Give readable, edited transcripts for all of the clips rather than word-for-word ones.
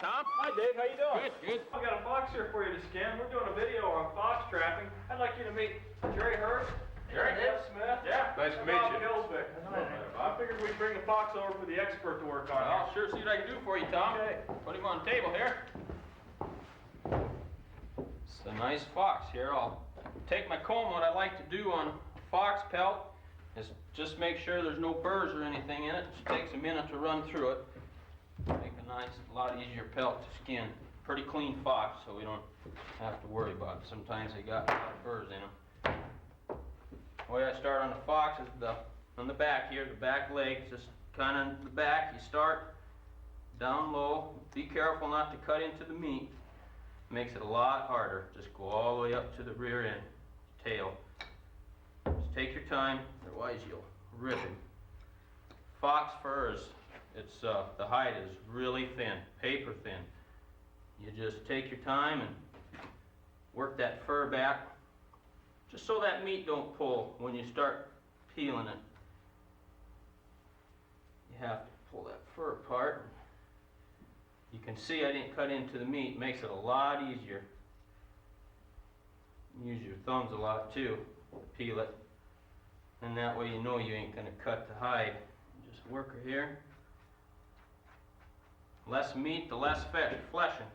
Tom. Hi, Dave. How you doing? Good. I got a fox here for you to skin. We're doing a video on fox trapping. I'd like you to meet Jerry Hurst. Jerry? Dave Smith. Yeah. Nice to and meet Bob you. Kilsbeck. I figured we'd bring the fox over for the expert to work on. I'll sure see what I can do for you, Tom. Okay. Put him on the table here. It's a nice fox here. I'll take my comb. What I like to do on fox pelt is just make sure there's no burrs or anything in it. Just takes a minute to run through it. Make a nice, a lot easier pelt to skin. Pretty clean fox, so we don't have to worry about it. Sometimes they got a lot of burrs in them. The way I start on the fox is on the back here, the back leg, just kind of the back. You start down low. Be careful not to cut into the meat. Makes it a lot harder. Just go all the way up to the rear end, tail. Just take your time, otherwise you'll rip him. Fox fur is, the hide is really thin, paper thin. You just take your time and work that fur back, just so that meat don't pull when you start peeling it. You have to pull that fur apart. You can see I didn't cut into the meat. Makes it a lot easier. Use your thumbs a lot too to peel it. And that way you know you ain't going to cut the hide. Just work her here. Less meat, the less fleshing.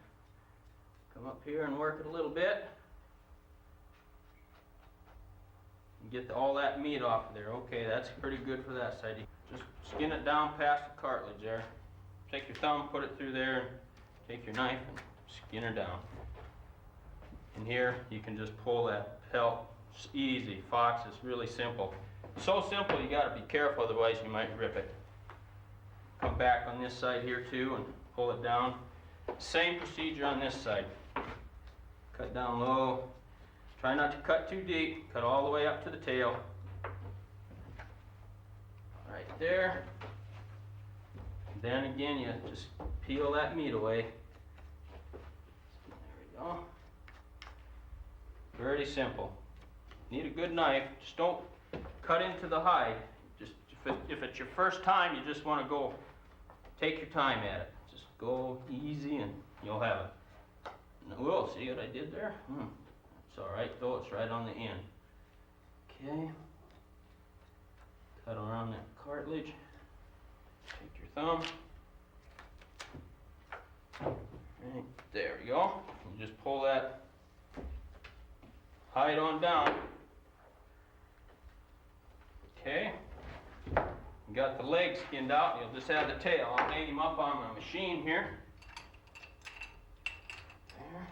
Come up here and work it a little bit. And get all that meat off of there. Okay, that's pretty good for that side. Just skin it down past the cartilage there. Take your thumb, put it through there, and take your knife and skin her down. And here you can just pull that pelt. It's easy. Fox is really simple. So simple you got to be careful, otherwise you might rip it. Come back on this side here too and pull it down. Same procedure on this side. Cut down low. Try not to cut too deep. Cut all the way up to the tail. Right there. Then again, you just peel that meat away. There we go. Very simple. Need a good knife. Just don't cut into the hide. Just if it's your first time, you just want to go take your time at it. Just go easy and you'll have it. Whoa, see what I did there? It's all right though, it's right on the end. Okay. Cut around that cartilage. Take your thumb. Right, there we go. You just pull that hide on down. Okay. You got the leg skinned out. You'll just have the tail. I'll hang him up on the machine here. There.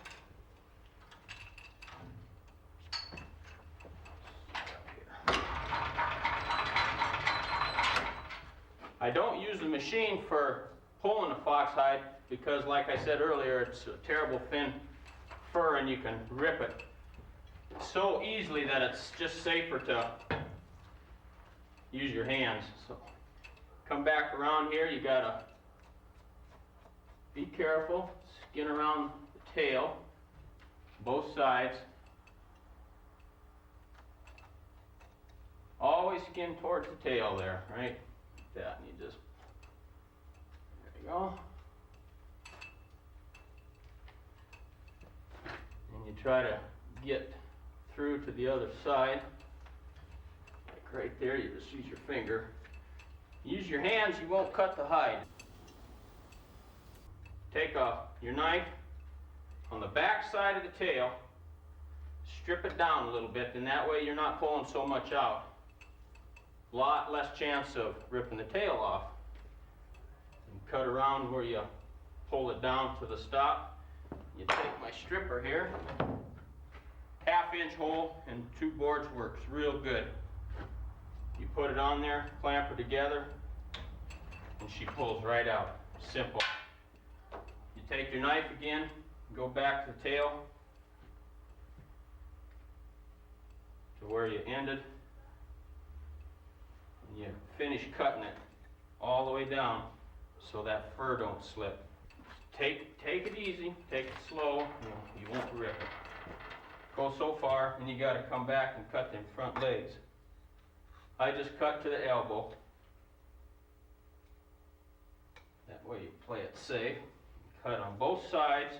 I don't use the machine for pulling a fox hide because, like I said earlier, it's a terrible thin fur and you can rip it so easily that it's just safer to use your hands. So come back around here. You gotta be careful. Skin around the tail, both sides. Always skin towards the tail there, right? That, and you just, there you go. And you try to get through to the other side. Like right there, you just use your finger. Use your hands, you won't cut the hide. Take your knife on the back side of the tail, strip it down a little bit, and that way you're not pulling so much out. Lot less chance of ripping the tail off. And cut around where you pull it down to the stop. You take my stripper here, 1/2 inch hole and 2 boards works real good. You put it on there, clamp her together, and she pulls right out. Simple. You take your knife again, go back to the tail to where you ended. You finish cutting it all the way down so that fur don't slip. Take it easy, take it slow, you won't rip it. Go so far and you got to come back and cut them front legs. I just cut to the elbow. That way you play it safe. cut on both sides.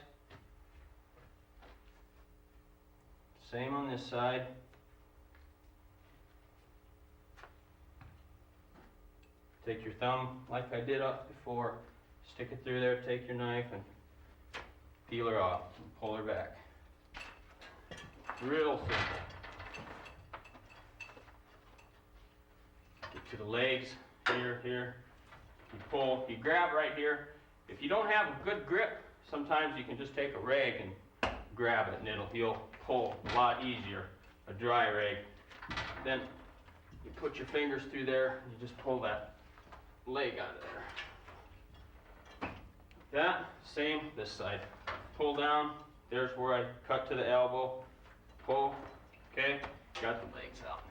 Same on this side. Take your thumb, like I did up before, stick it through there, take your knife and peel her off and pull her back. Real simple. Get to the legs, here. You pull, you grab right here. If you don't have a good grip, sometimes you can just take a rag and grab it and you'll pull a lot easier, a dry rag. Then you put your fingers through there and you just pull that leg out of there. That, same this side. Pull down, there's where I cut to the elbow. Pull, okay, got the legs out.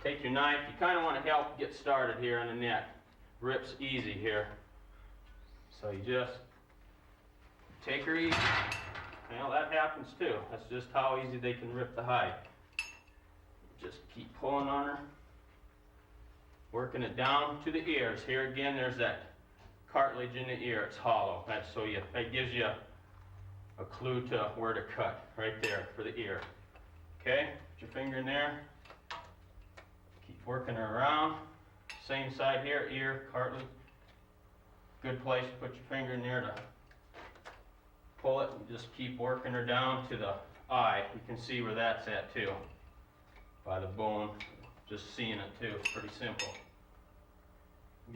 Take your knife, you kind of want to help get started here on the neck. Rips easy here. So you just take her easy. Well, that happens too. That's just how easy they can rip the hide. Just keep pulling on her. Working it down to the ears. Here again, there's that cartilage in the ear. It's hollow. That gives you a clue to where to cut. Right there for the ear. Okay? Put your finger in there. Keep working her around. Same side here, ear, cartilage. Good place to put your finger in there to pull it and just keep working her down to the eye. You can see where that's at too. By the bone. Just seeing it too. It's pretty simple.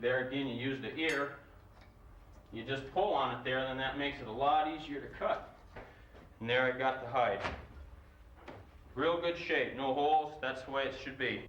There again, you use the ear. You just pull on it there, and then that makes it a lot easier to cut. And there I got the hide. Real good shape, no holes. That's the way it should be.